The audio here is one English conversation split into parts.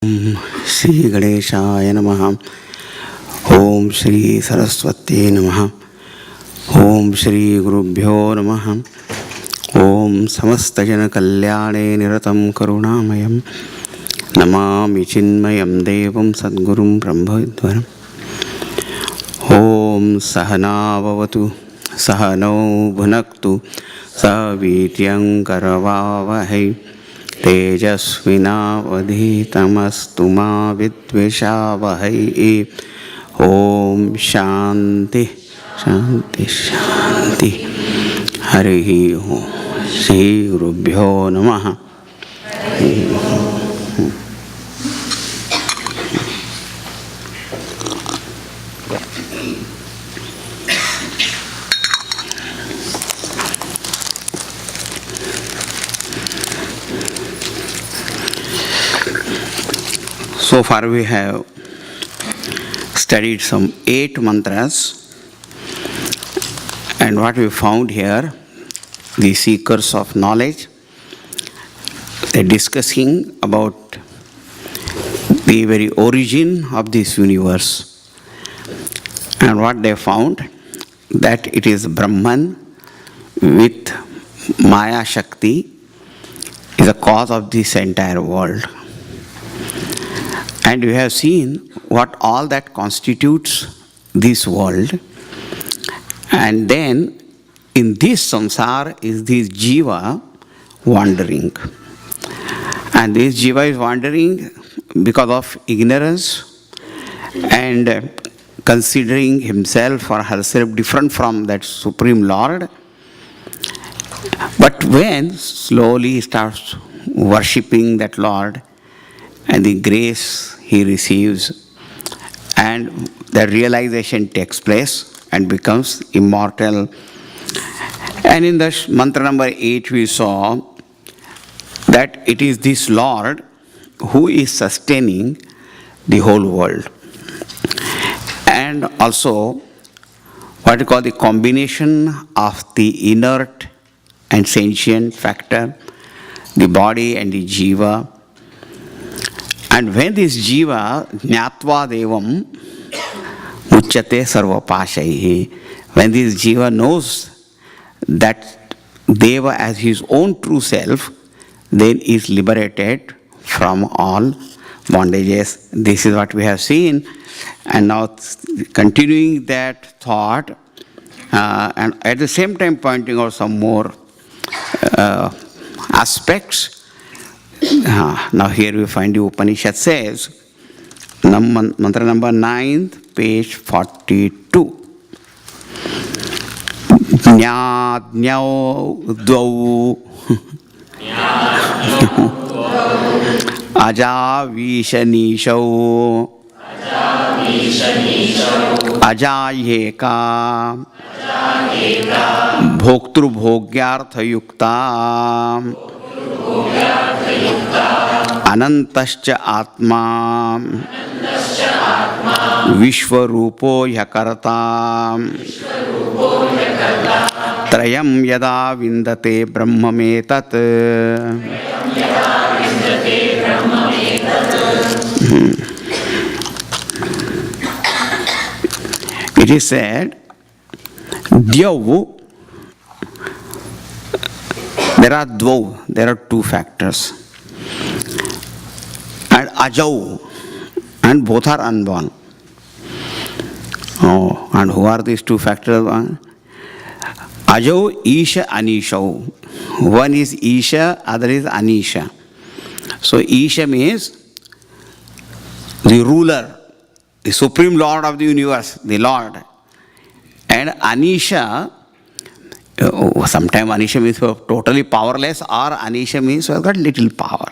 श्री गणेशाय नमः। ओम श्री सरस्वती नमः। ओम श्री गुरुभ्यो नमः। ओम समस्तजन कल्याणे निरतं करुणामयं नमामि चिन्मयं देवं सद्गुरुं ब्रह्मविद्वरम्। ओम सहनाववतु सहनौ भुनक्तु सह वीर्यं करवावहै तेजस्विनावधीतमस्तु मा विद्विषावहै। ओम शांति शांति शांति। हरि ओम। श्री गुरुभ्यो नमः। So far we have studied some 8 mantras, and what we found here, the seekers of knowledge, they're discussing about the very origin of this universe. And what they found, that it is Brahman with Maya Shakti is the cause of this entire world. And we have seen what all that constitutes this world. And then in this samsara is this jiva wandering. And this jiva is wandering because of ignorance and considering himself or herself different from that Supreme Lord. But when slowly he starts worshipping that Lord and the grace he receives, and the realization takes place and becomes immortal. And in the mantra number 8 we saw that it is this Lord who is sustaining the whole world. And also what we call the combination of the inert and sentient factor, the body and the jiva. And when this jiva jnatva devam uchyate sarvapashaihi, when this jiva knows that Deva as his own true self, then is liberated from all bondages. This is what we have seen. And now continuing that thought, and at the same time pointing out some more aspects. Now here we find the Upanishad says, mantra number 9, page 42. Jnānyau dvau ajāvīshanīshau ajāyeka bhoktrubhogyarthayukta अनंतश्च आत्मा विश्वरूपो ह्यकर्ता त्रयं यदा विन्दते ब्रह्ममेतत्. It is said, Dyav, there are two factors. And Ajau, and both are unborn. Oh, and who are these two factors? Ajau, Isha, Anishau. One is Isha, other is Anisha. So Isha means the ruler, the Supreme Lord of the universe, the Lord. And Anisha, sometimes Anisha means totally powerless, or Anisha means we've got little power.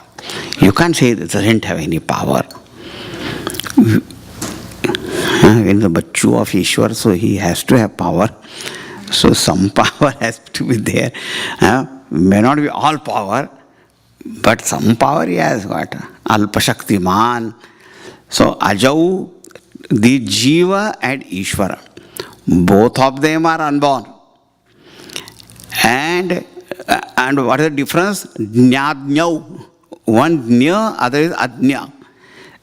You can't say it doesn't have any power. In the Bachu of Ishwar, so he has to have power. So some power has to be there. May not be all power, but some power he has got. Alpa Shaktiman. So Ajau, the Jiva and Ishvara, both of them are unborn. And what is the difference? Jnadnyau. One Jna, other is Ajna.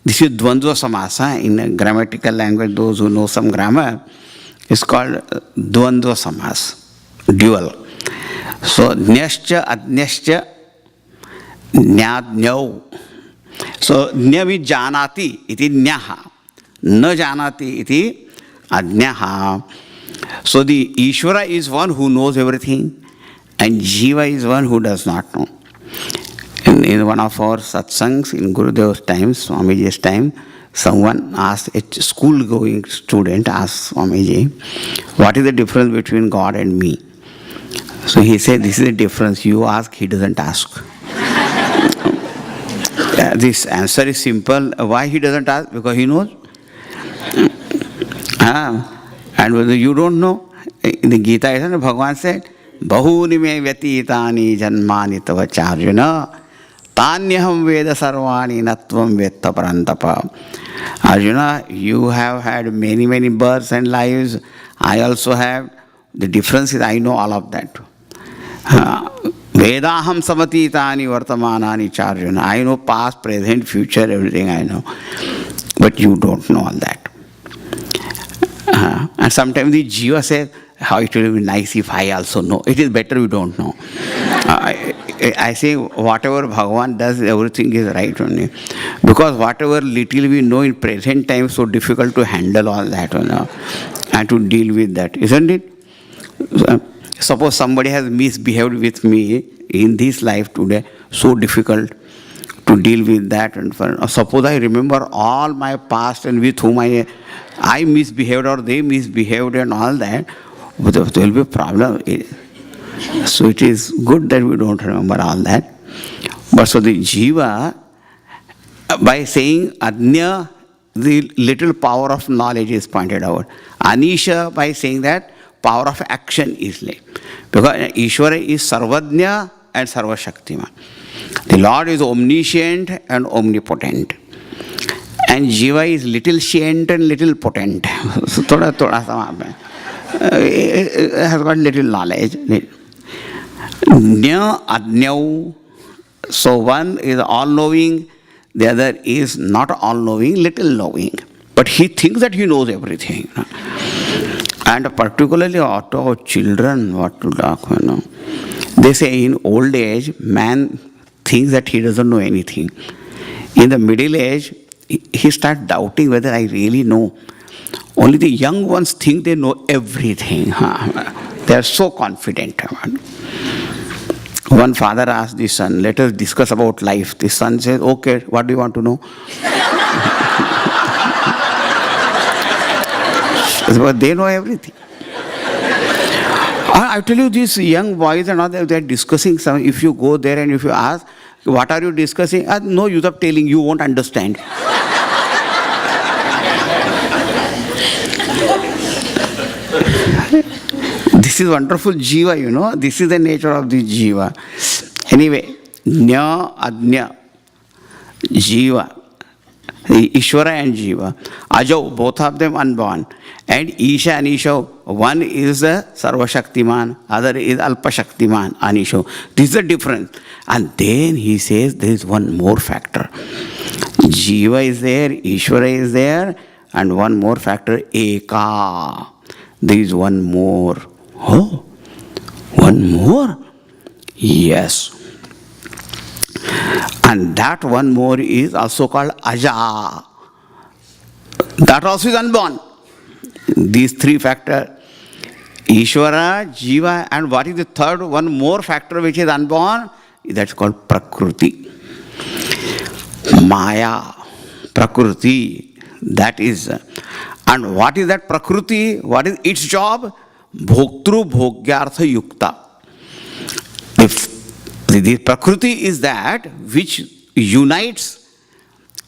This is Dvandva Samasa. In grammatical language, those who know some grammar, it's called Dvandva Samas, dual. So, Nyascha, Adnyascha, Nyadnyau. So, Nya means Janati, iti Nyaha. Na Janati, iti Adnyaha. So, the Ishvara is one who knows everything, and Jiva is one who does not know. In one of our satsangs in Gurudev's time, Swamiji's time, someone asked, a school-going student asked Swamiji, what is the difference between God and me? So he said, this is the difference. You ask, he doesn't ask. This answer is simple. Why he doesn't ask? Because he knows. And whether you don't know, in the Gita, Bhagavan said, Bahuni me vyatitani janmani tavacharjuna tanyaham veda sarvani natvam vetta parantapa. Arjuna, you have had many, many births and lives. I also have. The difference is I know all of that. Vedaham samatitani vartamanani charjuna. I know past, present, future, everything I know. But you don't know all that. And sometimes the Jiva says, how it will be nice if I also know. It is better you don't know. I say whatever Bhagavan does, everything is right only. Because whatever little we know in present time, so difficult to handle all that and to deal with that, isn't it? Suppose somebody has misbehaved with me in this life today, so difficult to deal with that. And suppose I remember all my past and with whom I misbehaved or they misbehaved and all that, but there will be a problem. So it is good that we don't remember all that. But so the Jiva, by saying Adnya, the little power of knowledge is pointed out. Anisha, by saying that, power of action is laid. Because Ishvara is Sarvadnya and Sarvashaktiman. The Lord is omniscient and omnipotent. And Jiva is little scient and little potent. So thoda sa has got little knowledge. Nya Adnyau. So one is all-knowing, the other is not all-knowing, little knowing. But he thinks that he knows everything. And particularly out of children, what to talk, They say in old age, man thinks that he doesn't know anything. In the middle age, he starts doubting whether I really know. Only the young ones think they know everything. They are so confident. One father asked the son, let us discuss about life. The son says, okay, what do you want to know? But they know everything. I tell you, these young boys and all, they are discussing some. If you go there and if you ask, what are you discussing? No use of telling, you won't understand. This is wonderful Jiva, This is the nature of the Jiva. Anyway, Nya, Adnya, Jiva. Ishvara and Jiva. Ajo, both of them unborn. And Isha and Isho, one is the Sarvashaktiman, other is Alpashaktiman, Anisho. This is the difference. And then he says there is one more factor. Jiva is there, Ishvara is there, and one more factor, Eka. There is one more. Oh, one more? Yes. And that one more is also called Aja. That also is unborn. These three factors, Ishvara, Jiva, and what is the third one more factor which is unborn? That's called Prakriti. Maya, Prakriti, that is. And what is that Prakriti? What is its job? Bhoktru Bhogyartha Yukta. The Prakriti is that which unites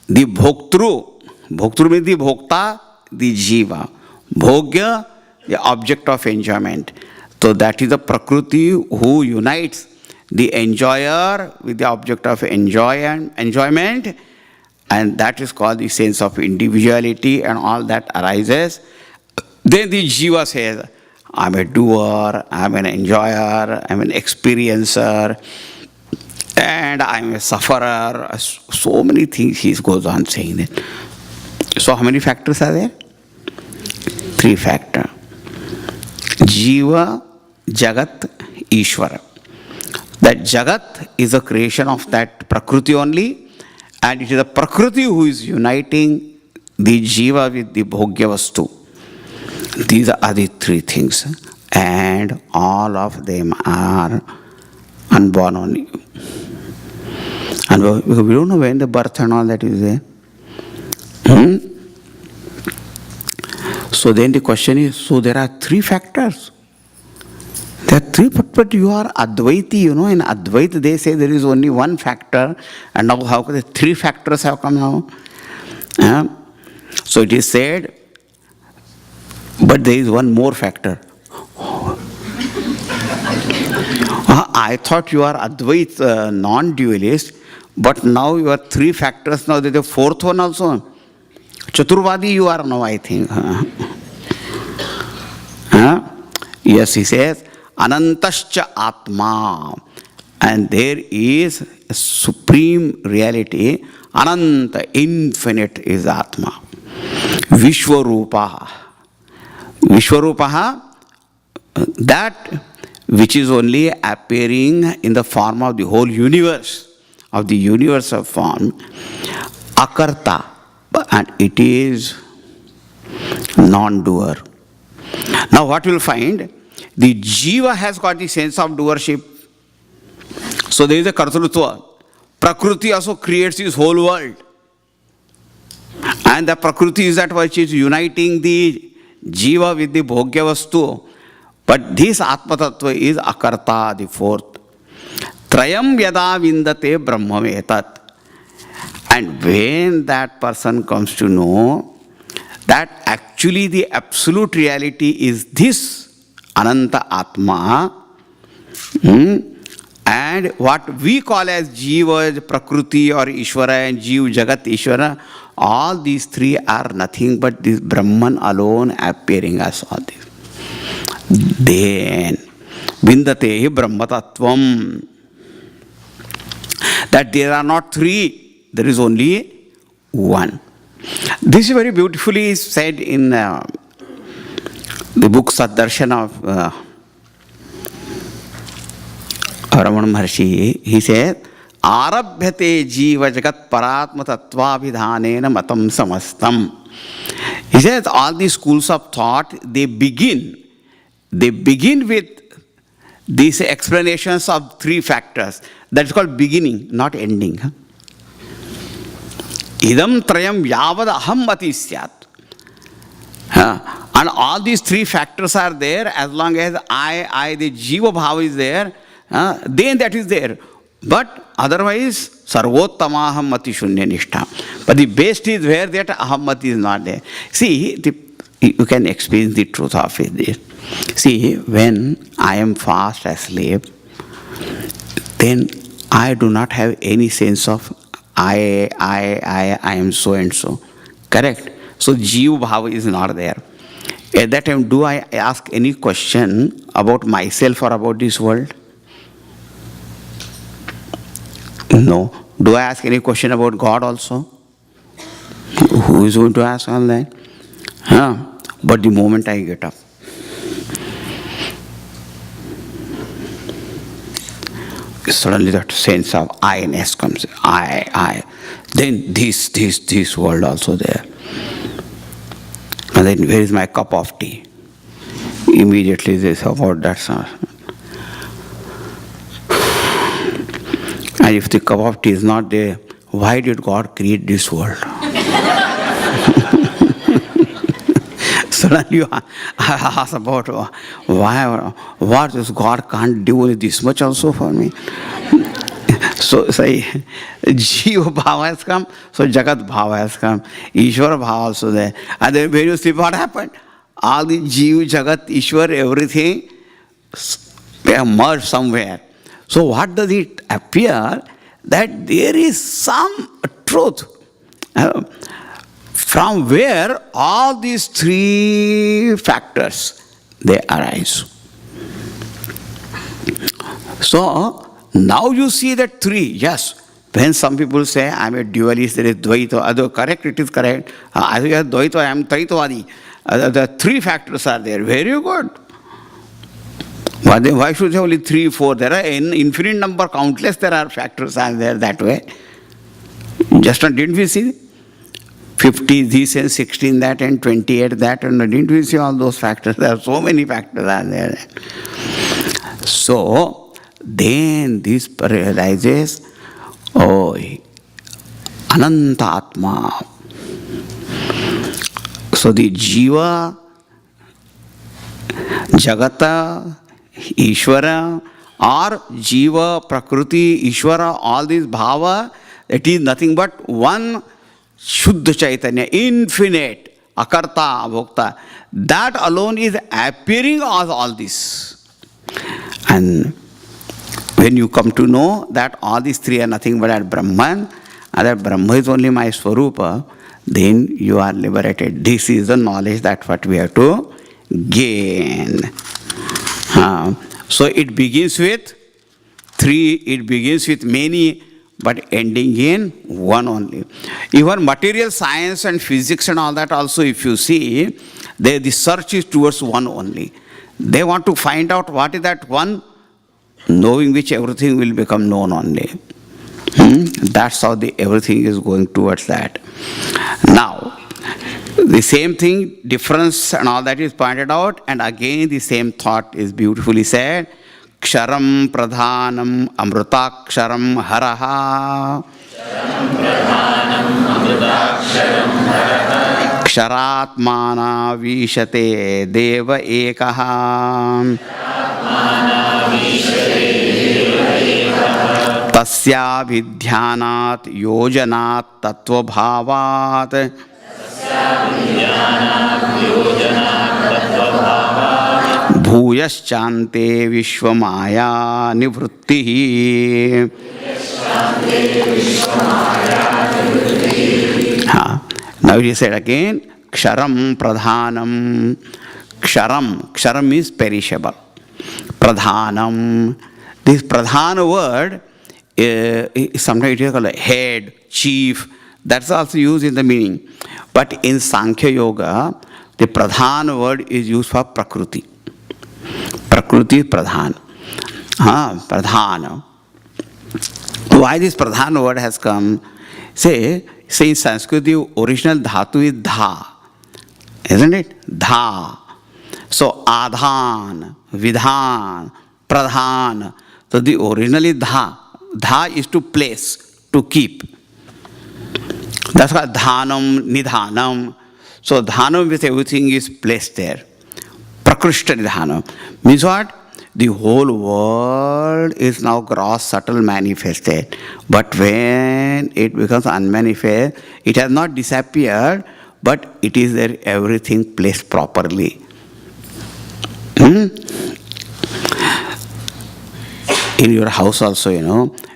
the Bhoktru. Bhoktru means the Bhokta, the Jiva. Bhogya, the object of enjoyment. So that is the Prakriti who unites the enjoyer with the object of enjoyment, and that is called the sense of individuality, and all that arises. Then the Jiva says, I'm a doer, I'm an enjoyer, I'm an experiencer. and I'm a sufferer. So many things he goes on saying that. So how many factors are there? 3 factors. Jiva, Jagat, Ishvara. That Jagat is a creation of that Prakriti only, and it is the Prakriti who is uniting the Jiva with the Bhogya Vastu. These are the 3 things, and all of them are unborn only. And we don't know when the birth and all that is there. So then the question is, so there are 3 factors. There are 3, but you are Advaiti, in Advaita they say there is only 1 factor, and now how come the 3 factors have come now? So it is said, but there is 1 more factor. I thought you are Advaita, non-dualist, but now you are 3 factors, now there is a 4th one also. Chaturvadi you are now, I think. Yes, he says, Anantascha Atma. And there is a supreme reality. Ananta, infinite is Atma. Vishwarupa. Vishwarupa, that which is only appearing in the form of the whole universe, of the universe of form. Akarta. And it is non-doer. Now what we'll find, the Jiva has got the sense of doership. So there is a Kartrutva. Prakriti also creates this whole world. And the Prakriti is that which is uniting the Jiva with the Bhogya Vastu. But this Atma Tattva is Akarta, the 4th. Trayam yada vindate brahmavetat. And when that person comes to know that actually the absolute reality is this Ananta Atma, and what we call as Jiva, Prakriti or Ishvara, and Jiv, Jagat, Ishvara, all these 3 are nothing but this Brahman alone appearing as all this. Then, Vindate Brahma Tattvam. That there are not 3. There is only 1. This is very beautifully said in the book Saddarshana of Ramana Maharshi. He says, Arabhyate jiva jagat paratma tattva vidhanena matam samastam. He says all these schools of thought, they begin with these explanations of 3 factors. That's called beginning, not ending. Idam trayam yavad aham mati syat. And all these 3 factors are there as long as I, the Jiva Bhava is there, then that is there. But otherwise, sarvottamaham mati shunya nishtha. But the best is where that aham mati is not there. See, you can experience the truth of it. See, when I am fast asleep, then I do not have any sense of I am so and so. Correct? So Jiva Bhava is not there. At that time, do I ask any question about myself or about this world? No. Do I ask any question about God also? Who is going to ask all that? But the moment I get up, suddenly that sense of I-ness comes. I. Then this world also there. And then where is my cup of tea? Immediately they say about that. And if the cup of tea is not there, why did God create this world? Suddenly I ask about why, what is God can't do only this much also for me? So say, Jiva Bhava has come, so Jagat Bhava has come, Ishvara Bhava also there. And then when you see what happened, all the Jiva, Jagat, Ishvara, everything, they have merged somewhere. So what does it appear? That there is some truth from where all these 3 factors, they arise. So Now you see that three, yes. When some people say, I am a dualist, there is Dvaita, correct, it is correct. I am Dvaita, I am Taitvadi. The three factors are there. Very good. Why should there only 3, 4? There are an infinite number, countless there are factors are there that way. Just didn't we see 50 this and 16 that and 28 that, and didn't we see all those factors? There are so many factors are there. So then this realizes, oh, Ananta Atma. So the Jiva, Jagata, Ishvara, or Jiva, Prakriti, Ishvara, all these bhava, it is nothing but one Shuddha Chaitanya, infinite, Akarta, Bhokta. That alone is appearing as all this. And when you come to know that all these three are nothing but at Brahman, and that Brahma is only my Swarupa, then you are liberated. This is the knowledge that what we have to gain. So it begins with three, it begins with many, but ending in one only. Even material science and physics and all that also, if you see, the search is towards one only. They want to find out what is that one, knowing which everything will become known only. That's how everything is going towards that. Now, the same thing, difference and all that is pointed out, and again the same thought is beautifully said. Ksharam pradhanam amrutaksharam haraha. Ksharatmana vishate deva ekaha. Tasya vidhyanat yojanat tattvabhavat. Bhuyaschante vishwamaya nivrittihi. Now he said again, Ksharam pradhanam. Ksharam means perishable. Pradhanam. This pradhana word, sometimes it is called head, chief. That's also used in the meaning. But in Sankhya Yoga, the pradhana word is used for prakriti. Prakriti is pradhana. Pradhana. Why this pradhana word has come? Say in Sanskrit, the original dhatu is dha. Isn't it? Dha. So adhan, vidhan, pradhan. So the original is dha. Dha is to place, to keep. That's called dhanam, nidhanam. So dhanam with everything is placed there. Prakrishta nidhanam. Means what? The whole world is now gross, subtle, manifested. But when it becomes unmanifest, it has not disappeared, but it is there, everything placed properly. In your house also,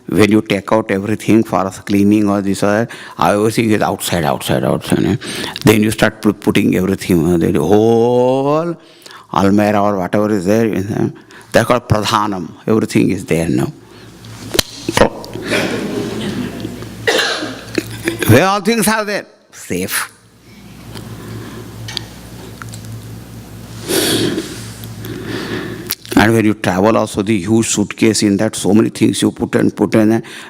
when you take out everything for cleaning or this or that, everything is outside. Then you start putting everything, the whole almirah or whatever is there, they're called pradhanam. Everything is there now. Where all things are there? Safe. And when you travel also, the huge suitcase in that, so many things you put in,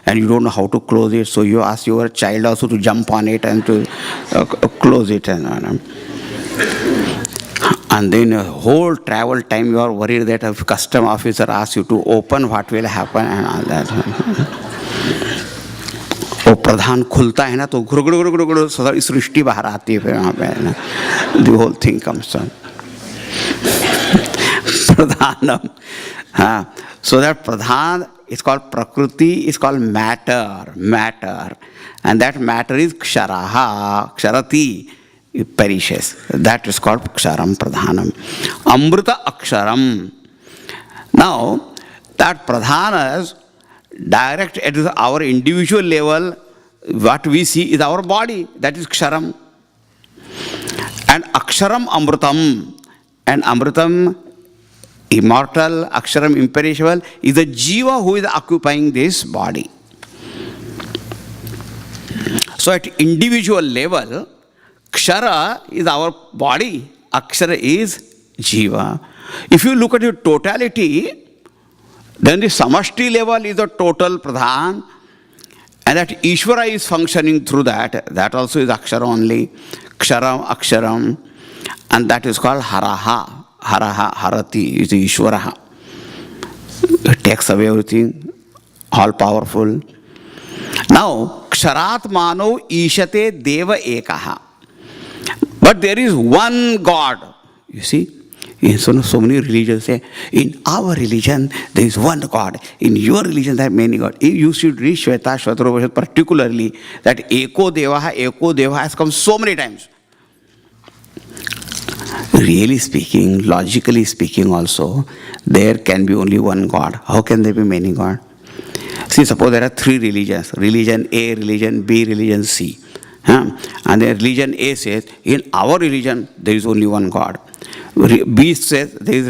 and you don't know how to close it. So you ask your child also to jump on it and to close it. And then a whole travel time you are worried that if custom officer asks you to open, what will happen and all that. वो प्रधान खुलता है ना तो घुड़ सृष्टि बाहर आती है फिर वहाँ पे the whole thing comes on. Pradhanam. So that pradhan is called prakriti, is called matter. And that matter is ksharaha, ksharati, it perishes. That is called ksharam pradhanam. Amrita aksharam. Now, that pradhanas direct at our individual level, what we see is our body. That is ksharam. And aksharam amritam. And amritam immortal, aksharam, imperishable, is the jiva who is occupying this body. So at individual level, kshara is our body, akshara is jiva. If you look at the totality, then the samashti level is the total pradhan, and that Ishvara is functioning through that. That also is akshara only, ksharam, aksharam, and that is called haraha. Haraha, harati is the Ishvara. It takes away everything, all powerful. Now, ksharat mano ishate deva ekaha. But there is one God. You see, in so many religions say, in our religion there is one God. In your religion there are many gods. You should read Shweta Shvatara particularly that Eko Deva has come so many times. Really speaking, logically speaking also, there can be only one God. How can there be many gods? See, suppose there are three religions. Religion A, religion B, religion C. And then religion A says, in our religion there is only one God. B says there is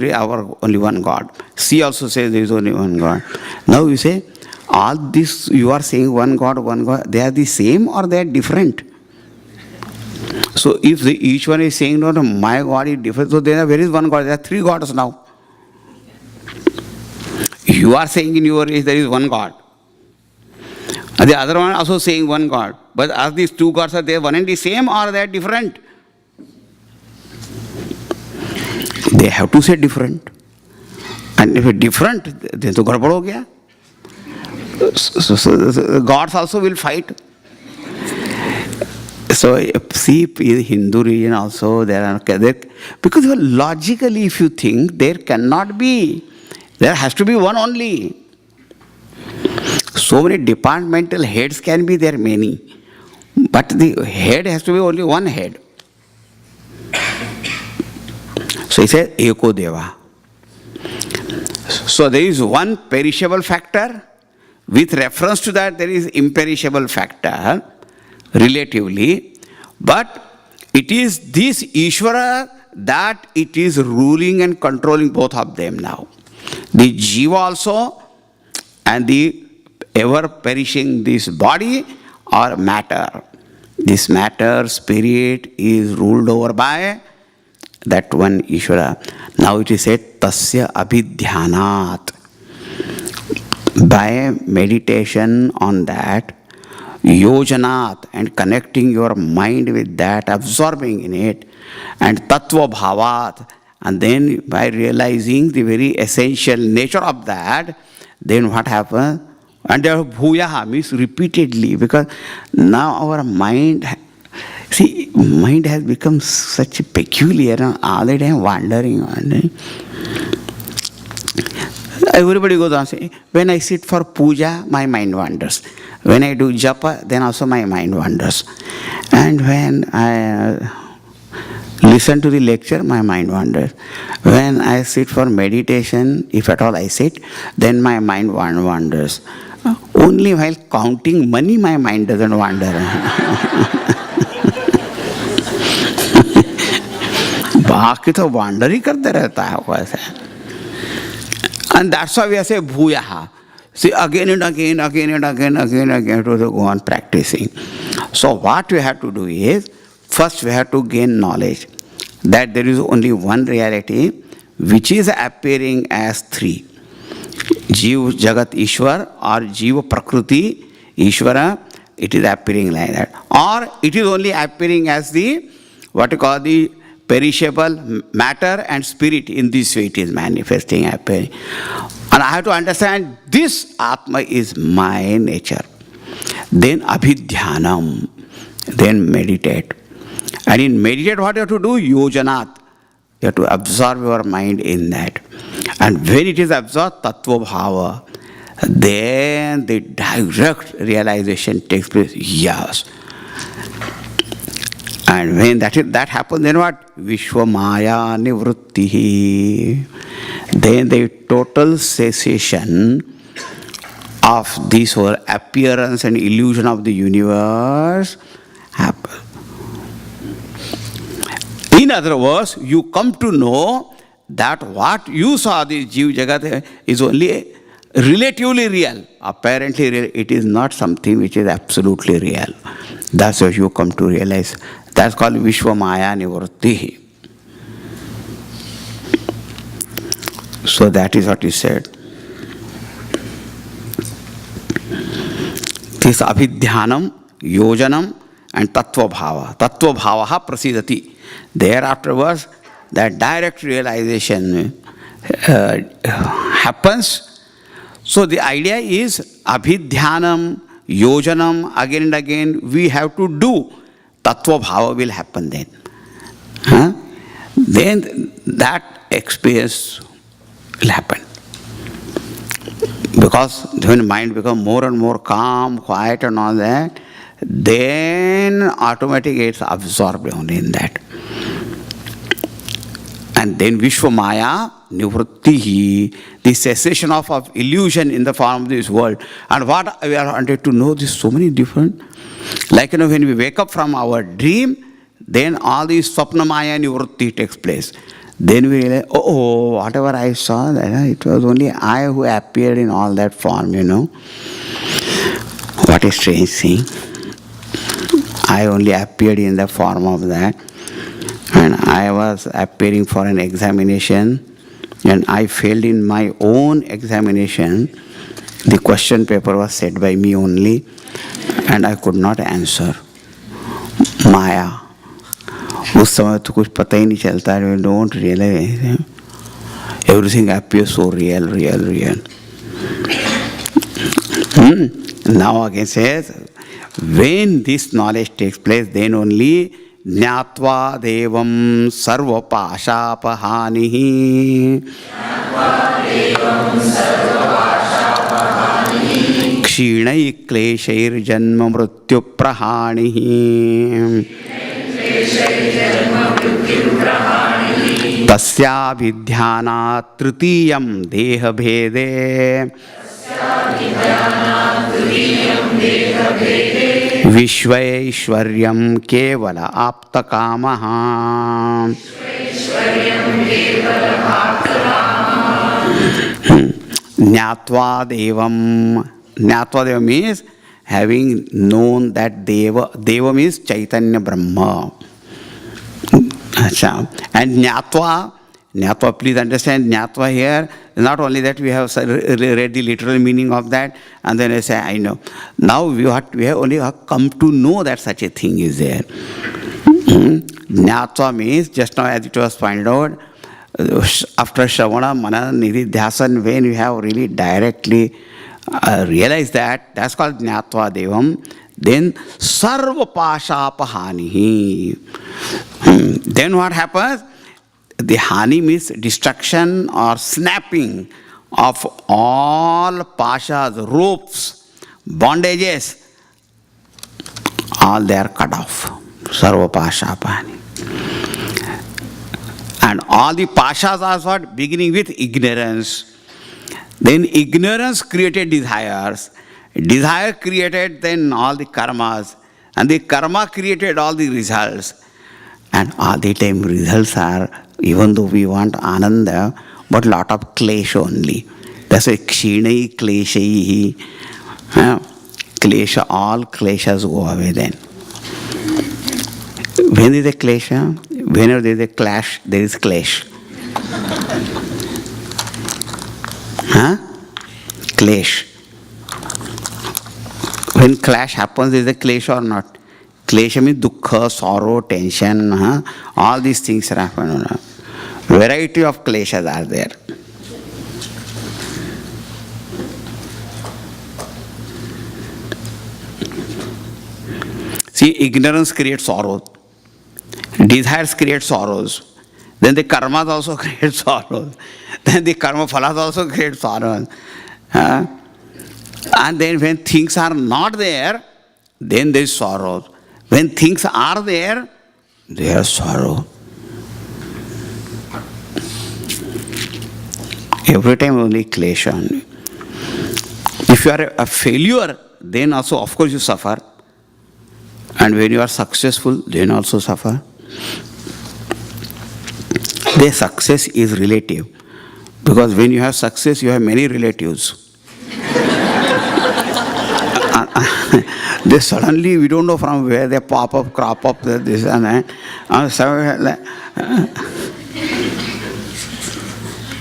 only one God. C also says there is only one God. Now you say, all this you are saying one God, they are the same or they are different? So if each one is saying, no, my God is different, so there is one God, there are three gods now. You are saying in your age there is one God. And the other one also saying one God. But are these two gods, are they one and the same or they are different? They have to say different. And if it's different, then to gadbad ho gaya. So gods also will fight. So see, in Hindu religion also because logically if you think, there cannot be. There has to be one only. So many departmental heads can be there, many. But the head has to be only one head. So he says, Eko Deva. So there is one perishable factor. With reference to that, there is imperishable factor, relatively. But it is this Ishvara that it is ruling and controlling both of them now. The Jiva also and the ever perishing this body or matter. This matter, spirit, is ruled over by that one Ishvara. Now it is said, Tasya abhidhyanat. By meditation on that, yojanat, and connecting your mind with that, absorbing in it, and tattva bhavat, and then by realizing the very essential nature of that, then what happens? And there bhuyaha means repeatedly, because now our mind, see, mind has become such peculiar, all the time wandering. Everybody goes on saying, when I sit for puja, my mind wanders. When I do japa, then also my mind wanders. And when I listen to the lecture, my mind wanders. When I sit for meditation, if at all I sit, then my mind wanders. Only while counting money, my mind doesn't wander. बाकी तो wander ही करते रहता है वैसे. And that's why we say bhuyaha. See, again and again to go on practicing. So what we have to do is, first we have to gain knowledge that there is only one reality which is appearing as three. Jiva Jagat Ishwar or Jiva Prakriti Ishvara, it is appearing like that. Or it is only appearing as the, what you call the perishable matter and spirit. In this way it is manifesting, appearing. And I have to understand this Atma is my nature. Then abhidhyanam, then meditate. And in meditate what you have to do? Yojanat. You have to absorb your mind in that. And when it is absorbed, tattva bhava, then the direct realization takes place. Yes. And when that happens, then what? Vishwamaya nivrittihi. Then the total cessation of this whole appearance and illusion of the universe happens. In other words, you come to know that what you saw, the Jeev Jagat, is only relatively real. Apparently real. It is not something which is absolutely real. That's what you come to realize. That's called Vishwa Maya Nivritti. So that is what he said. This Abhidhyanam, Yojanam, and Tattva Bhava. Tattva Bhava Prasidati. Thereafterwards, that direct realization happens. So the idea is Abhidhyanam, Yojanam, again and again we have to do. Tattva Bhava will happen then. Then that experience will happen. Because when mind becomes more and more calm, quiet and all that, then automatically it's absorbed only in that. And then Vishwa Maya Nivritti, the cessation of illusion in the form of this world. And what we are wanted to know, this so many different. Like when we wake up from our dream, then all these Swapna Maya Nivritti takes place. Then we realize, oh, whatever I saw, it was only I who appeared in all that form, What a strange thing. I only appeared in the form of that. And I was appearing for an examination, and I failed in my own examination. The question paper was set by me only, and I could not answer. Maya. उस समय तो कुछ पता ही नहीं चलता है, we don't realize. Everything appears so real. Now again says, when this knowledge takes place, then only Jnatva Devam Sarva Pashapahanihi Kshinai Kleshair Janma Mrityu Prahanihi Tasya Vidhyana Tritiyam Deha Bhede Vishvaishwaryam Kevala Apta Kamaha. Jnatva Devam. Jnatva Devam means having known that Deva. Deva means Chaitanya Brahma. And Jnatva, please understand, Jnatva here, not only that we have read the literal meaning of that, and then I say, I know. Now we have only come to know that such a thing is there. Jnatva means, just now as it was pointed out, after Shravana, Manana, Nididhyasan, when you have really directly realized that, that's called Jnatva Devam. Then Sarva Pashapahanihi. Then what happens? The hani means destruction or snapping of all pashas, ropes, bondages. All they are cut off. Sarva Pashapahani. And all the pashas are what? Beginning with ignorance. Then ignorance created desires. Desire created then all the karmas. And the karma created all the results. And all the time results are, even though we want ananda, but lot of klesha only. That's why kshinai kleshaihi. Klesha, all kleshas go away then. When is a klesha? Whenever there is a clash, there is clash. Clash. When clash happens, is a clash or not? Klesha means dukkha, sorrow, tension, all these things happen. Variety of kleshas are there. See, ignorance creates sorrow. Desires create sorrows. Then the karmas also create sorrows. Then the karma phalas also create sorrows. And then when things are not there, then there is sorrow. When things are there, there is sorrow. Every time only klesha only. If you are a failure, then also of course you suffer. And when you are successful, then also suffer. Their success is relative. Because when you have success, you have many relatives. They suddenly, we don't know from where they pop up, crop up, this and that.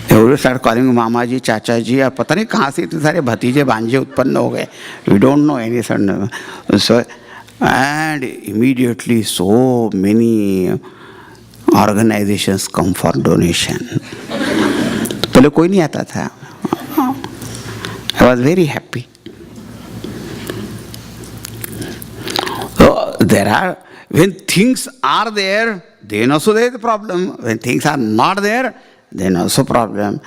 They always start calling Mama ji, Chacha ji, और पता नहीं कहाँ से इतने सारे भतीजे भांजे उत्पन्न हो गए. We don't know any sudden. So, and immediately so many organizations come for donation. पहले कोई नहीं आता था. I was very happy. So there are, when things are there, then also there is a problem. When things are not there, then also problem.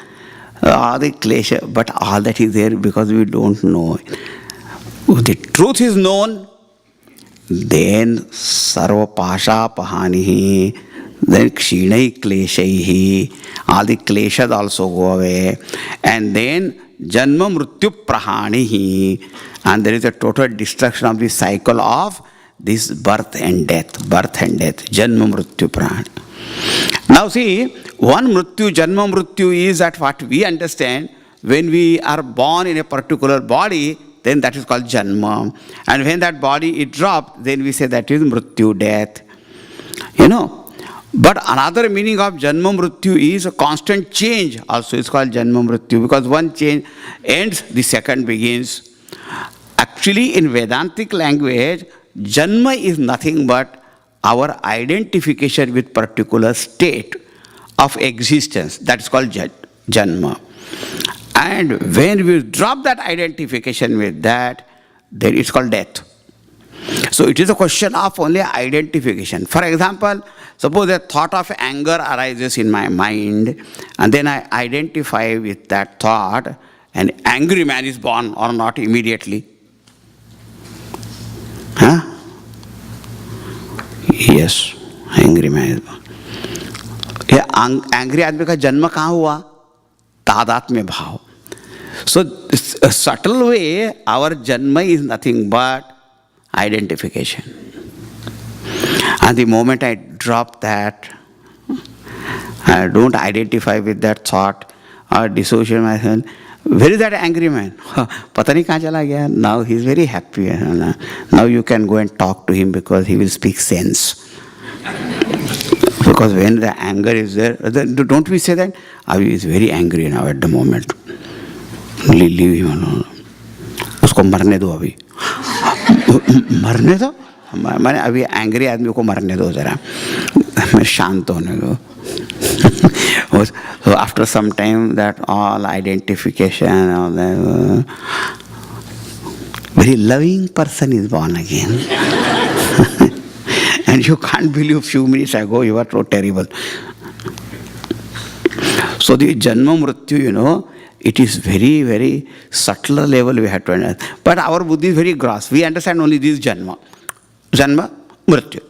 All the klesha, but all that is there because we don't know. If the truth is known, then sarva pasha pahanihi, then kshinai kleshaihi, all the kleshas also go away. And then janma mrityu prahanihi, and there is a total destruction of the cycle of this birth and death, janma mrityu prahani. Now see, one mrityu, janma mrityu is that what we understand, when we are born in a particular body, then that is called janma. And when that body is dropped, then we say that is mrityu, death. You know. But another meaning of janma mrityu is a constant change. Also it's called janma mrityu, because one change ends, the second begins. Actually in Vedantic language, janma is nothing but our identification with particular state of existence. That is called janma. And when we drop that identification with that, then it's called death. So it is a question of only identification. For example, suppose a thought of anger arises in my mind, and then I identify with that thought, an angry man is born or not immediately. Huh? Yes, angry man is born. ये angry आदमी का जन्म कहाँ हुआ? तादात्म्य भाव. So a subtle way, our janma is nothing but identification. And the moment I drop that, I don't identify with that thought or dissociate myself. Where is that angry man? Pata nahi kahan chala gaya. Now he is very happy. Now you can go and talk to him because he will speak sense. Because when the anger is there, don't we say that? He is very angry now at the moment. Leave him alone. उसको मरने दो अभी. मरने दो? मैंने अभी angry आदमी को मरने दो जरा. मैं शांत होने दो. So after some time, that all identification, all that, very loving person is born again. And you can't believe few minutes ago you were so terrible. So the janma mrityu, you know, it is very, very subtler level we have to understand. But our buddhi is very gross. We understand only this janma. Janma, mrityu.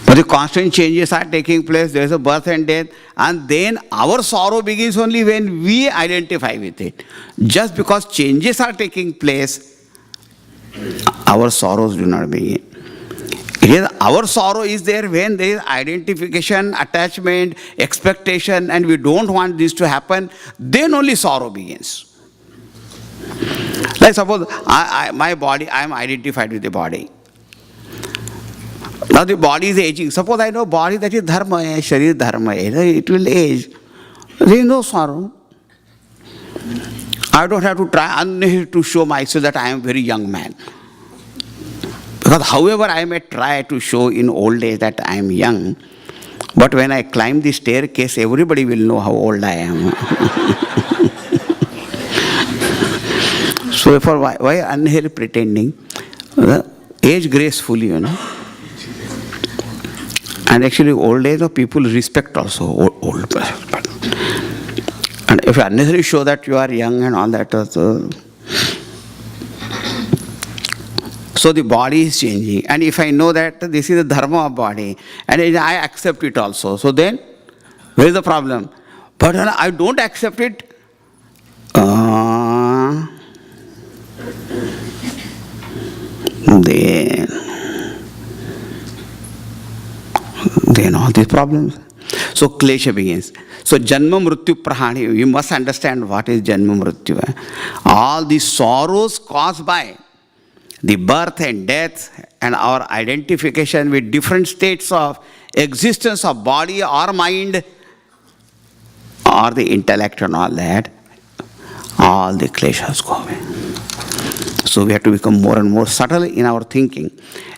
But the constant changes are taking place. There is a birth and death. And then our sorrow begins only when we identify with it. Just because changes are taking place, our sorrows do not begin. Our sorrow is there when there is identification, attachment, expectation, and we don't want this to happen. Then only sorrow begins. Like suppose my body, I am identified with the body. Now the body is aging. Suppose I know body, that is dharma, sharir dharma, it will age. There is no sorrow. I don't have to try to show myself that I am a very young man. Because however I may try to show in old age that I am young, but when I climb the staircase, everybody will know how old I am. So for why unhealthy pretending? Age gracefully, you know. And actually old age of people respect also old person. And if you unnecessarily show that you are young and all that also. So the body is changing. And if I know that this is the dharma of body, and I accept it also, so then where is the problem? But when I don't accept it, then then all these problems. So klesha begins. So janma mrityu prahani, you must understand what is janma mrityu. All these sorrows caused by the birth and death and our identification with different states of existence of body or mind or the intellect and all that, all the kleshas go away. So we have to become more and more subtle in our thinking.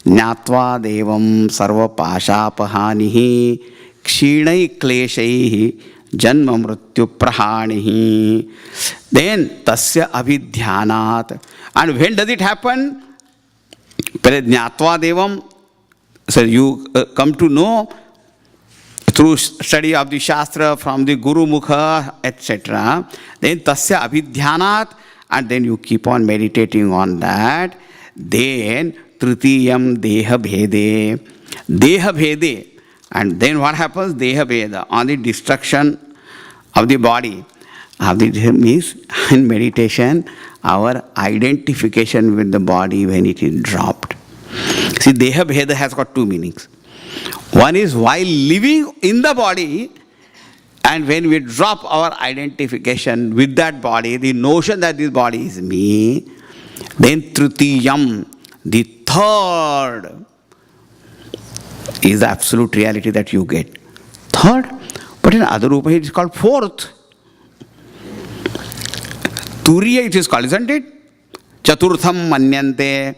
Jnatva devam sarva pashapahanihi kshinai kleshaihi janma mrityu prahanihi. Then tasya avidhyanat. And when does it happen? Jnatva devam. So you come to know through study of the Shastra from the Guru Mukha, etc. Then tasya abhidhyanat, and then you keep on meditating on that. Then tritiyam deha bhede. Deha bhede. And then what happens? Deha bheda. On the destruction of the body. Means in meditation, our identification with the body when it is dropped. See, deha bheda has got two meanings. One is while living in the body, and when we drop our identification with that body, the notion that this body is me, then tritiyam, the third, is the absolute reality that you get. Third, but in other Rupa it is called fourth. Turiya it is called, isn't it? Chaturtham manyante.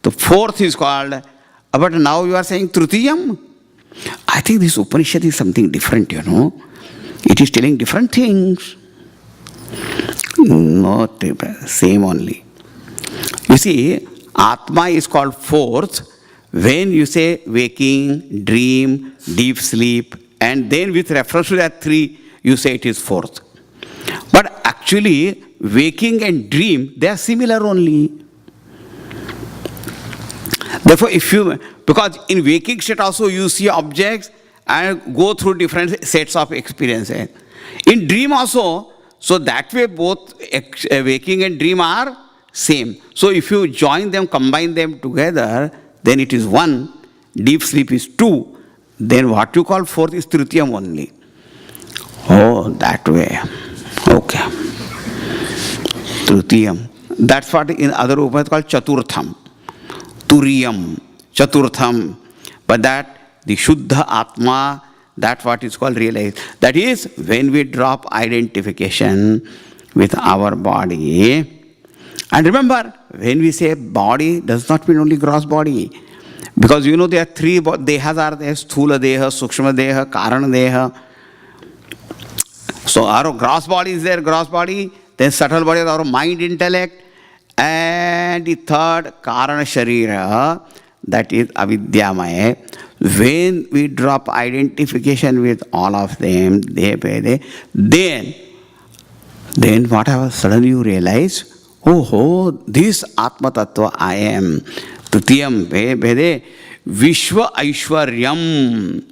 The fourth is called, but now you are saying Trutiyam. I think this Upanishad is something different, you know. It is telling different things. Not same only. You see, Atma is called fourth when you say waking, dream, deep sleep, and then with reference to that three, you say it is fourth. But actually, waking and dream, they are similar only. Therefore, because in waking state also you see objects and go through different sets of experiences. In dream also, so that way both waking and dream are same. So if you join them, combine them together, then it is one, deep sleep is two, then what you call fourth is Tritiyam only. Oh, that way. Okay. Tritiyam. That's what in other Upanishads called Chaturtham. Turiyam, Chaturtham. But that, the Shuddha Atma, that's what is called realized. That is, when we drop identification with our body. And remember, when we say body, does not mean only gross body. Because you know there are three dehas are there, Sthula Deha, Sukshma Deha, Karana Deha. So our gross body is there, gross body, then subtle body is our mind, intellect, and the third, Karana Sharira, that is Avidyamaya. When we drop identification with all of them, then what happens? Suddenly you realize, oh, this Atma Tattva I am. Tutiyam Vede Vishwa Aishwaryam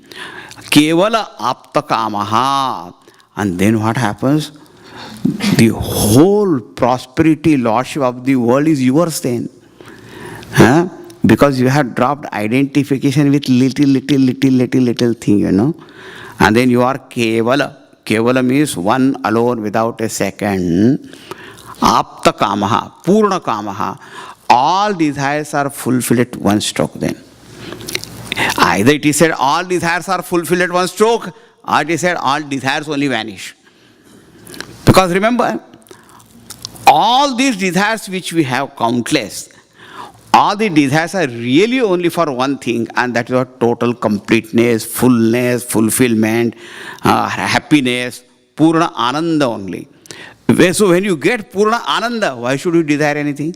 Kevala Apta Kamaha. And then what happens? The whole prosperity, lordship of the world is yours then. Huh? Because you have dropped identification with little thing, you know. And then you are Kevala. Kevala means one alone without a second. Apta Kamaha, Purna Kamaha. All desires are fulfilled at one stroke then. Either it is said all desires are fulfilled at one stroke, or it is said all desires only vanish. Because remember, all these desires which we have countless, all the desires are really only for one thing, and that is our total completeness, fullness, fulfillment, happiness, Purna Ananda only. So when you get Purna Ananda, why should you desire anything?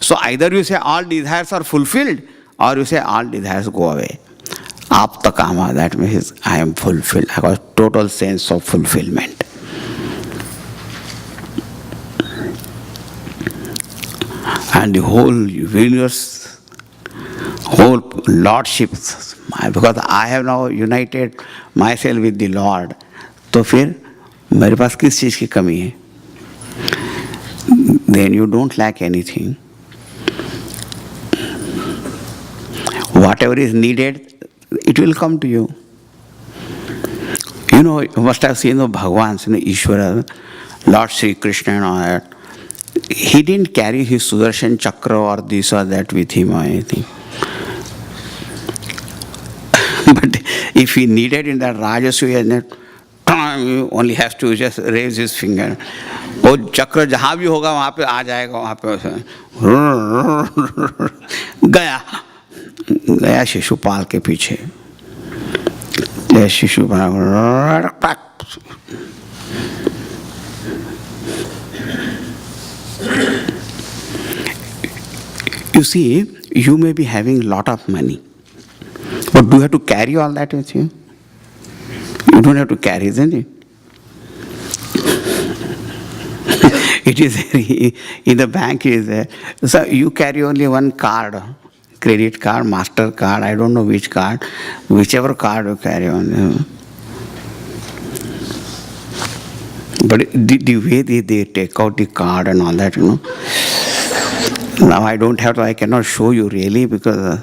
So either you say all desires are fulfilled, or you say all desires go away. Apta Kama, that means I am fulfilled. I got total sense of fulfillment. And the whole universe, whole lordship, because I have now united myself with the Lord, तो फिर मेरे पास किस चीज़ की कमी है? Then you don't lack anything. Whatever is needed, it will come to you. You know, you must have seen the Bhagavans, Ishvara, Lord Sri Krishna and all that. He didn't carry his Sudarshan Chakra or this or that with him or anything. But if he needed in that Rajasuya, he only has to just raise his finger. वो चक्र जहाँ भी होगा वहाँ पे आ जाएगा, वहाँ पे गया शिशुपाल के पीछे. Shishupal. You see, you may be having lot of money, but do you have to carry all that with you? You don't have to carry, isn't it? It is in the bank. Is there. So you carry only one card, credit card, master card. I don't know which card, whichever card you carry on. But the way they take out the card and all that, Now I don't have to. I cannot show you really because.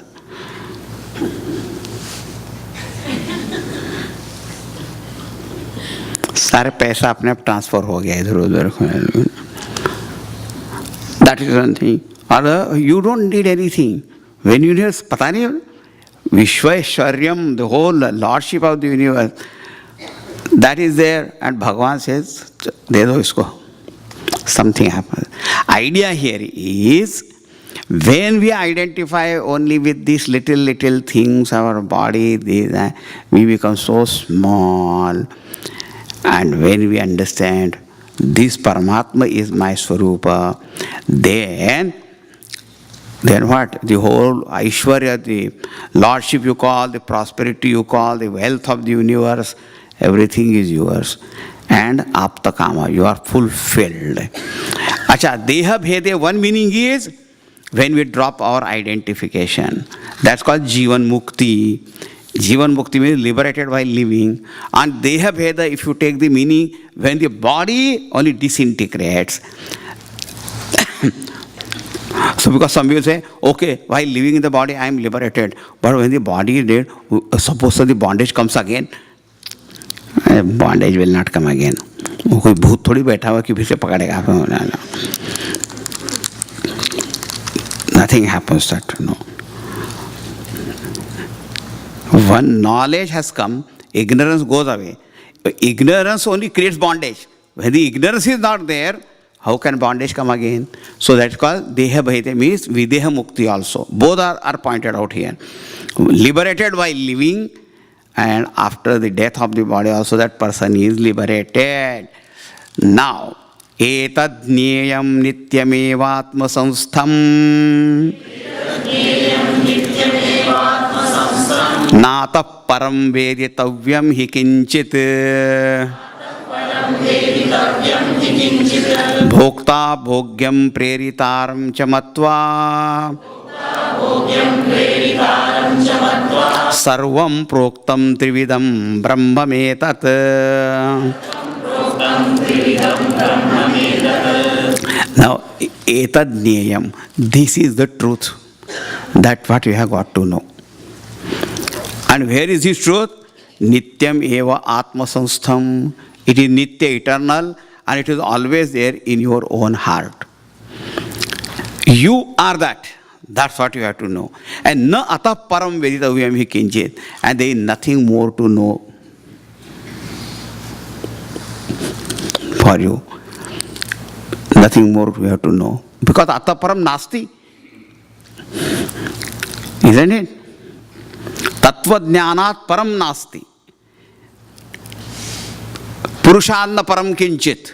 सारे पैसा अपने आप transfer हो गया इधर उधर. That is one thing. Or you don't need anything. When you need, पता नहीं, Vishwaishwaryam, the whole lordship of the universe, that is there, and Bhagavan says, दे दो इसको. Something happens. Idea here is, when we identify only with these little things, our body, we become so small. And when we understand this Paramatma is my Swarupa, then what? The whole Aishwarya, the lordship you call, the prosperity you call, the wealth of the universe, everything is yours. And Apta Kama, you are fulfilled. Acha, Deha Bhede, one meaning is when we drop our identification. That's called Jivan Mukti. Jivan Mukti means liberated while living. And Deha Bheda, if you take the meaning, when the body only disintegrates. So because some people say, okay, while living in the body, I am liberated. But when the body is dead, suppose the bondage comes again. Bondage will not come again. कोई भूत थोड़ी बैठा हुआ कि फिर से पकड़ेगा. Nothing happens that, When knowledge has come, ignorance goes away. Ignorance only creates bondage. When the ignorance is not there, how can bondage come again? So that's called Deha Bhede, means Videha Mukti also. Both are pointed out here. Liberated while living, and after the death of the body also that person is liberated. Now, Etad Nyayam Nityamevatma Samstham Nata Param Veditavyam Hikinchit Bhokta Bhogyam Preritaram Chamatva Sarvam Proktam Trividam Brahmametat. Now, Etad Nyayam, this is the truth. That's what you have got to know. And where is this truth? Nityam eva atma samstham. It is nitya, eternal, and it is always there in your own heart. You are that. That's what you have to know. And na atah param veditavyam hi kinchit. And there is nothing more to know for you. Nothing more you have to know. Because atah param nasti. Isn't it? Tattva jnanat param nasti. Purushanna param kinchit.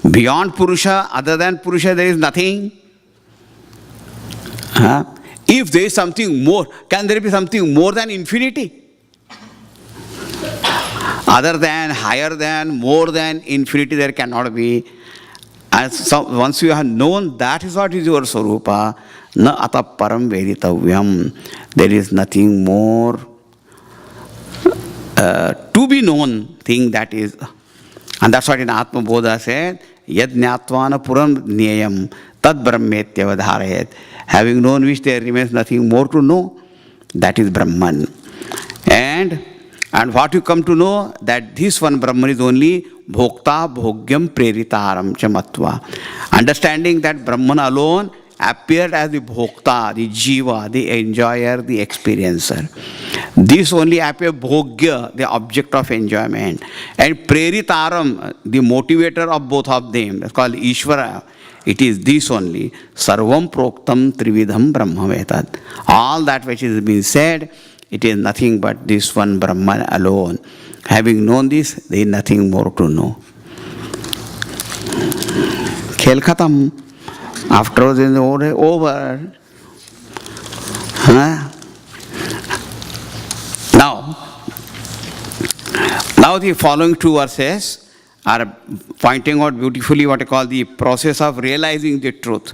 Beyond Purusha, other than Purusha, there is nothing. If there is something more, can there be something more than infinity? Other than, higher than, more than infinity, there cannot be. And so once you have known that is what is your Swarupa, na atah param veditavyam. There is nothing more to be known thing that is. And that's what in Atma Bodha said, yad jnatvana puram nyayam tad brahmetyavadharayat. Having known which there remains nothing more to know, that is Brahman. And what you come to know, that this one Brahman is only bhokta bhogyam preritaram chamatva. Understanding that Brahman alone appeared as the bhokta, the jiva, the enjoyer, the experiencer. This only appears bhogya, the object of enjoyment. And preritaram, the motivator of both of them, that's called Ishvara. It is this only. Sarvam proktam trividham brahmavetat. All that which is being said, it is nothing but this one Brahman alone. Having known this, there is nothing more to know. Khel khatam. After this is over. Huh? Now the following two verses are pointing out beautifully what I call the process of realizing the truth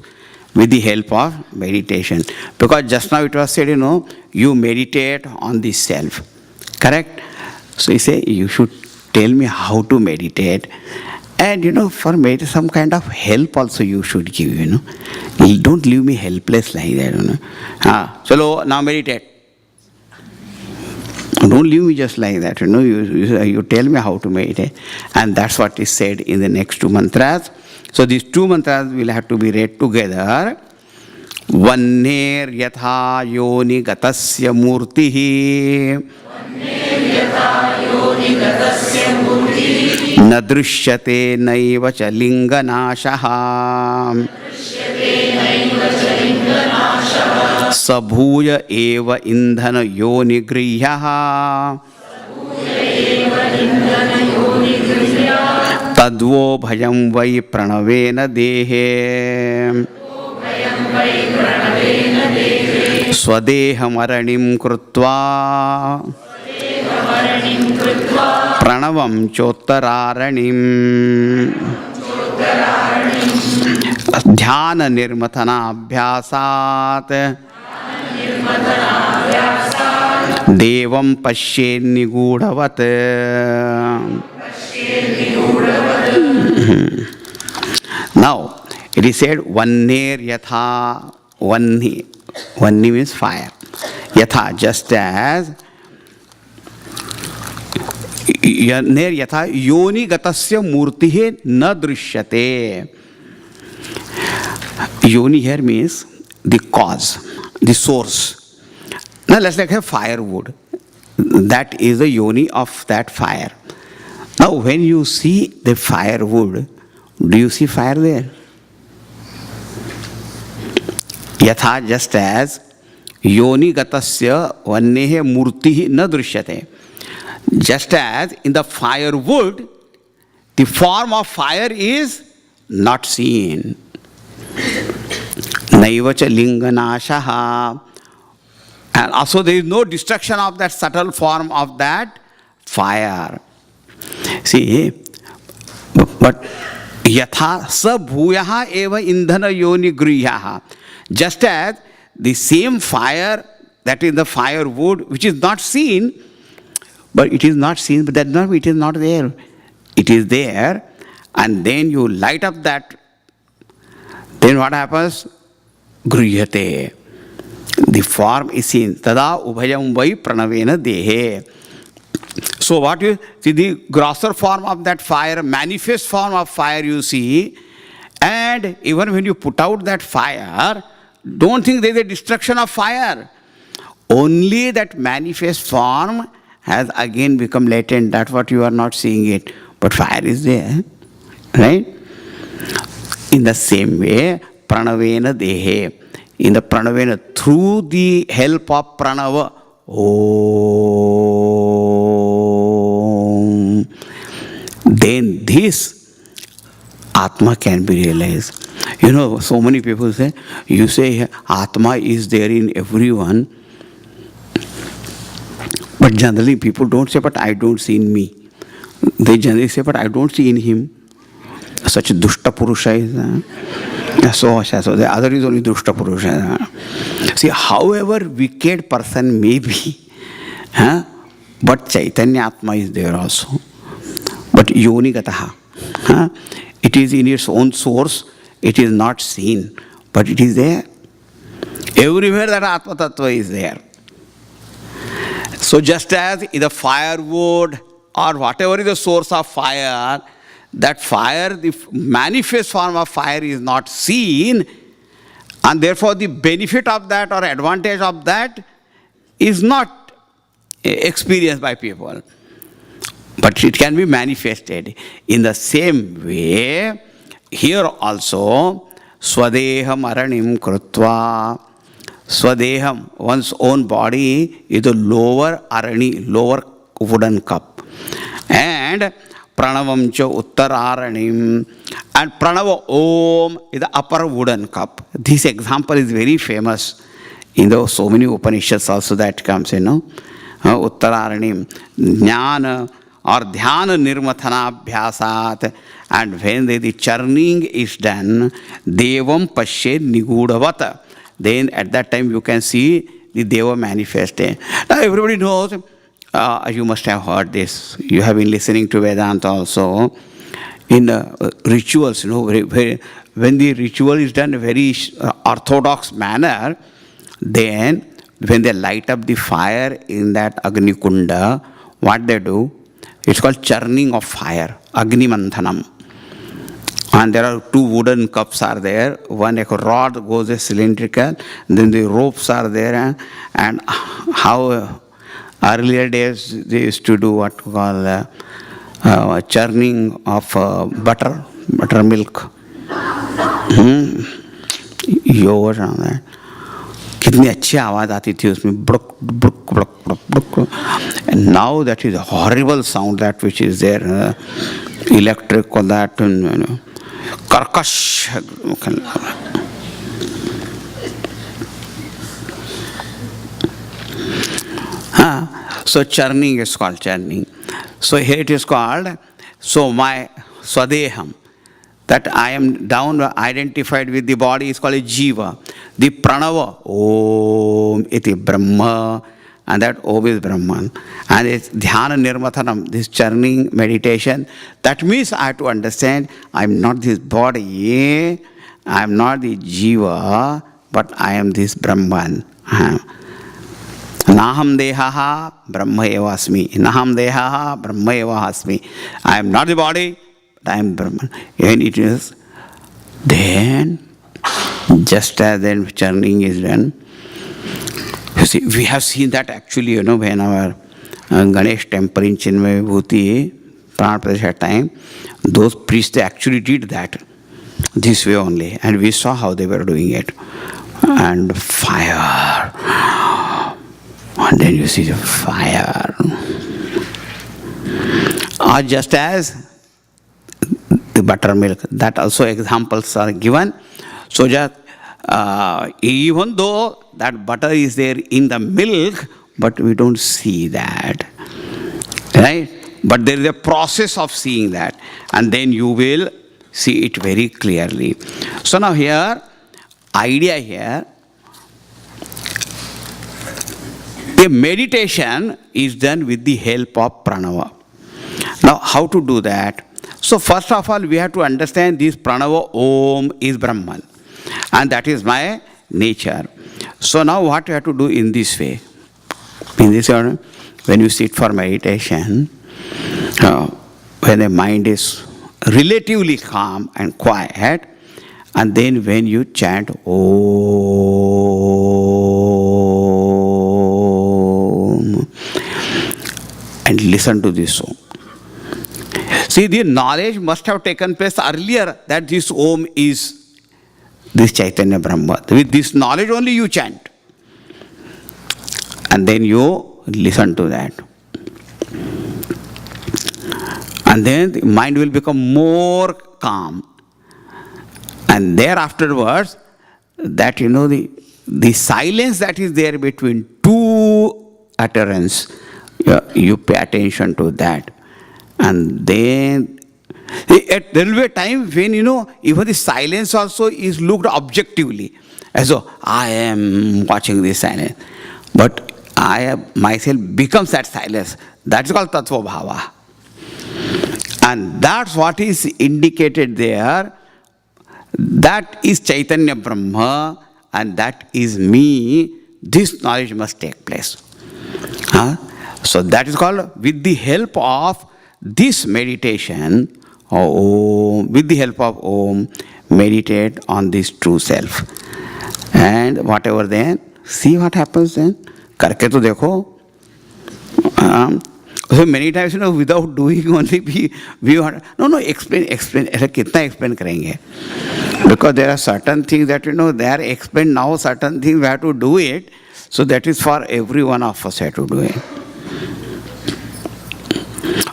with the help of meditation. Because just now it was said, you meditate on the self. Correct? So he say, you should tell me how to meditate. And for meditation, some kind of help also you should give, Don't leave me helpless like that, Chalo, now meditate. Don't leave me just like that, You tell me how to meditate. And that's what is said in the next two mantras. So these two mantras will have to be read together. Vanner yatha yoni gatasya murtihi nadrishyate naiva cha linganashaha sabhuya eva indhana yoni grihyaha tadvo bhayam vai pranavena dehe swadeham krutva pranavam chottaranim dhyana nirmatana abhyasat devam pashye nigudavat. Now it is said vanner yatha. Vanni means fire. Yatha, just as vanner yatha yoni gatasya murtihe na drishyate. Yoni here means the cause, the source. Now let's take a firewood. That is the yoni of that fire. Now when you see the firewood, do you see fire there? Yatha, just as yoni gatasya vannehe murtihi na drishyate. Just as in the firewood, the form of fire is not seen. Naivacha linganashaha. And also there is no destruction of that subtle form of that fire. See, but yatha sa bhuyaha eva indhana yoni grihyaha. Just as the same fire that is the firewood which is not seen, but it is not seen, but that not it is not there. It is there, and then you light up that. Then what happens? Griyate. The form is seen. Tada ubhayam vai pranavena dehe. So what you see, the grosser form of that fire, manifest form of fire you see, and even when you put out that fire, don't think there is a destruction of fire. Only that manifest form has again become latent. That's what you are not seeing it. But fire is there. Right? In the same way, pranavena dehe. In the pranavena, through the help of pranava, Om, then this Atma can be realized. So many people say, you say Atma is there in everyone. But generally people don't say, but I don't see in me. They generally say, but I don't see in him. Such a dushta purusha is. So the other is only dushta purusha. See, however wicked person may be, but Chaitanya Atma is there also. But yoni gataha. It is in its own source. It is not seen, but it is there. Everywhere that Atma Tattva is there. So just as in the firewood or whatever is the source of fire, that fire, the manifest form of fire is not seen, and therefore the benefit of that or advantage of that is not experienced by people. But it can be manifested. In the same way, here also, Swadeham Aranim Krutva. Swadeham, one's own body, is the lower arani, lower wooden cup. And Pranavam cha Uttararanim. And Pranava Om is the upper wooden cup. This example is very famous in the so many Upanishads also that comes, Uttararanim. Jnana or Dhyana Nirmathana Abhyasat. And when the churning is done, Devam Pashe Nigudavata. Then at that time you can see the Deva manifested. Now everybody knows, you must have heard this. You have been listening to Vedanta also. In rituals, when the ritual is done in a very orthodox manner, then when they light up the fire in that Agni Kunda, what they do? It's called churning of fire, Agni Manthanam. And there are two wooden cups are there. One like a rod goes a cylindrical, then the ropes are there. And how earlier days they used to do what we call churning of buttermilk. Yogurt and that. कितनी अच्छी आवाज आती थी उसमें ब्रुक ब्रुक ब्रुक ब्रुक ब्रुक. And now that is a horrible sound that which is there, electric or that, karkash. So churning is called churning. So here it is called, so my Swadeham, that I am down identified with the body is called a Jiva. The Pranava, Om iti Brahma, and that Om is Brahman. And it's Dhyana Nirmathanam, this churning meditation. That means I have to understand I am not this body, I am not the Jiva, but I am this Brahman. Naham dehaha brahma eva asmi. Naham dehaha brahma eva asmi. I am not the body, but I am Brahman. And it is then, just as then churning is done. You see, we have seen that actually, when our Ganesh temple in Chinmay Vibhuti, Prana Pratishtha time, those priests, they actually did that this way only. And we saw how they were doing it. And fire. And then you see the fire. Or just as the buttermilk, that also examples are given. So just even though that butter is there in the milk, but we don't see that. Right? But there is a process of seeing that. And then you will see it very clearly. So now here, idea here, the meditation is done with the help of pranava. Now, how to do that? So, first of all, we have to understand this pranava Om is Brahman. And that is my nature. So, now what you have to do in this way? In this way, when you sit for meditation, when the mind is relatively calm and quiet, and then when you chant Om, and listen to this Om. See, the knowledge must have taken place earlier that this Om is this Chaitanya Brahma. With this knowledge only you chant. And then you listen to that. And then the mind will become more calm. And thereafterwards, that the silence that is there between two utterance, you pay attention to that. And then there will be a time when even the silence also is looked objectively, as though I am watching this silence, but I myself becomes that silence. That's called Tattva Bhava. And that's what is indicated there. That is Chaitanya Brahma, and that is me. This knowledge must take place. So that is called, with the help of this meditation, Om, with the help of Om, meditate on this true self. And whatever then, see what happens then. करके तो देखो. So many times, without doing only we want, no, explain. ऐसा कितना explain करेंगे? Because there are certain things that, they are explained now, certain things we have to do it. So that is for every one of us have to do it.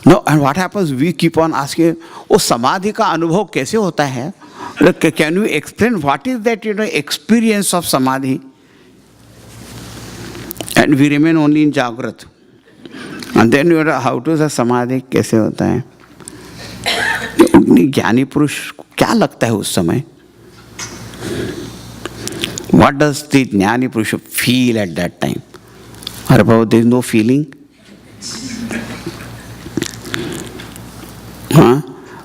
No, and what happens, we keep on asking, oh, samadhi का अनुभव कैसे होता है? Can you explain what is that, experience of samadhi? And we remain only in Jagrat. And then how to say samadhi कैसे होता है? ज्ञानी पुरुष क्या लगता है उस समय? What does the jnani purusha feel at that time? Or about there is no feeling?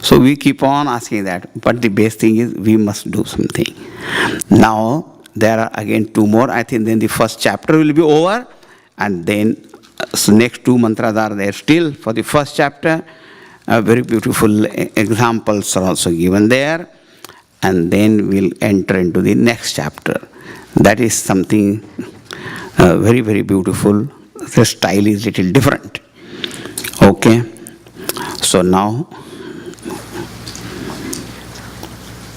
So we keep on asking that. But the best thing is we must do something. Now there are again 2 more. I think then the first chapter will be over. And then next 2 mantras are there still for the first chapter. Very beautiful examples are also given there. And then we'll enter into the next chapter. That is something very, very beautiful. The style is little different. Okay. So now,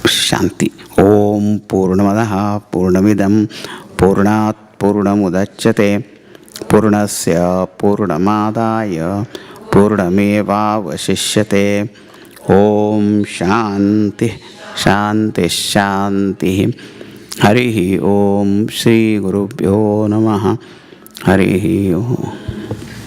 Shanti. Om Purnamadaha Purnamidam Purnat Purnamudachyate Purnasya Purnamadaya Purnameva Vasishyate. Om Shanti Shanti Shanti. Harihi Om Shri Gurubhyo Namaha. Harihi Om.